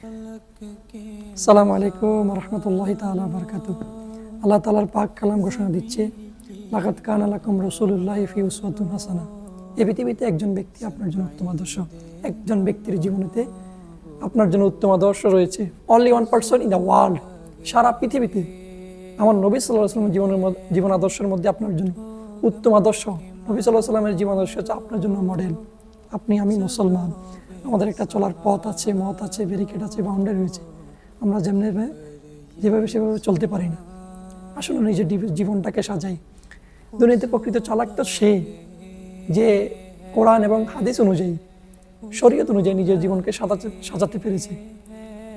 আসসালামু আলাইকুম রহমতুল্লাহি তাআলা বারাকাতুহু। আল্লাহ তাআলার পাক কালাম ঘোষণা দিচ্ছে, লাকাদ কানা লাকুম রাসূলুল্লাহি ফি উসওয়াতুন হাসানাহ। এই পৃথিবীতে একজন ব্যক্তি আপনার জন্য উত্তম আদর্শ, একজন ব্যক্তির জীবনেতে আপনার জন্য উত্তম আদর্শ রয়েছে। Only one person in the world, সারা পৃথিবীতে আমার নবী সাল্লাল্লাহু আলাইহি ওয়াসাল্লামের জীবন আদর্শের মধ্যে আপনার জন্য উত্তম আদর্শ। নবী সাল্লাল্লাহু আলাইহি ওয়াসাল্লামের জীবন আদর্শ হচ্ছে আপনার জন্য মডেল। আপনি আমি মুসলমান, আমাদের একটা চলার পথ আছে, মত আছে, ব্যারিকেড আছে, বাউন্ডারি রয়েছে। আমরা যেভাবে সেভাবে চলতে পারি না। আসলে নিজের জীবনটাকে সাজাই। দুনিয়াতে প্রকৃত চালাক তো সে যে কোরআন এবং হাদিস অনুযায়ী, শরীয়ত অনুযায়ী নিজের জীবনকে সাজাতে পেরেছে।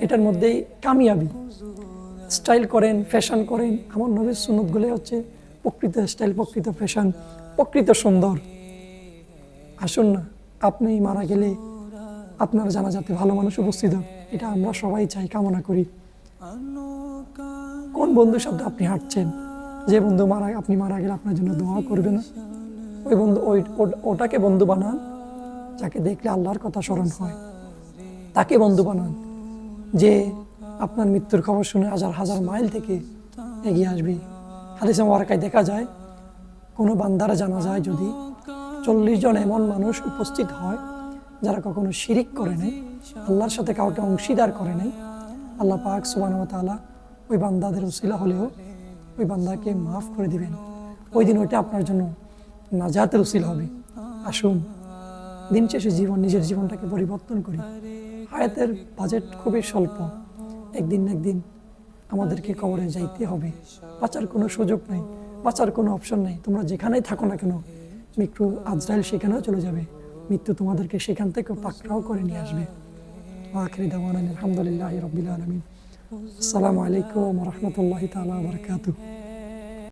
এটার মধ্যেই কামিয়াবি। স্টাইল করেন, ফ্যাশন করেন, আমার নবীর সুন্নতগুলো হচ্ছে প্রকৃত স্টাইল, প্রকৃত ফ্যাশন, প্রকৃত সুন্দর। আসুন না, আপনি মারা গেলে আপনার জানাজাতে ভালো মানুষ উপস্থিত হোক, এটা আমরা সবাই চাই, কামনা করি। কোন বন্ধুর সাথে আপনি হাঁটছেন? যে বন্ধু আপনি মারা গেলে আপনার জন্য দোয়া করবে না? ওই বন্ধু ওটাকে বন্ধু বানান যাকে দেখলে আল্লাহর কথা স্মরণ হয়। তাকে বন্ধু বানান যে আপনার মৃত্যুর খবর শুনে হাজার হাজার মাইল থেকে এগিয়ে আসবে। হাদিসে মুবারাকায় দেখা যায়, কোনো বান্দারা জানা যায় যদি 40 জন এমন মানুষ উপস্থিত হয় যারা কখনো শিরিক করে নাই, আল্লাহর সাথে কাউকে অংশীদার করে নাই, আল্লাহ পাক সুবহানাহু ওয়া তাআলা ওই বান্দাদের উসিলা হলেও ওই বান্দাকে মাফ করে দিবেন। ওই দিন ওইটা আপনার জন্য নাজাতের উসিলা হবে। আসুন, দিন শেষে নিজের জীবনটাকে পরিবর্তন করি। হায়াতের বাজেট খুবই স্বল্প। একদিন না একদিন আমাদেরকে কবরে যাইতে হবে। বাঁচার কোনো সুযোগ নেই, বাঁচার কোনো অপশন নেই। তোমরা যেখানেই থাকো না কেন, মৃত্যু আজরাইল সেখানেও চলে যাবে। মৃত্যু তোমাদেরকে সেখান থেকে পাকড়াও করে নিয়ে আসবে। আখিরি দাওয়ানা আলহামদুলিল্লাহি রাব্বিল আলামিন। আসসালামু আলাইকুম ওয়া রাহমাতুল্লাহি তাআলা ওয়া বারাকাতুহু।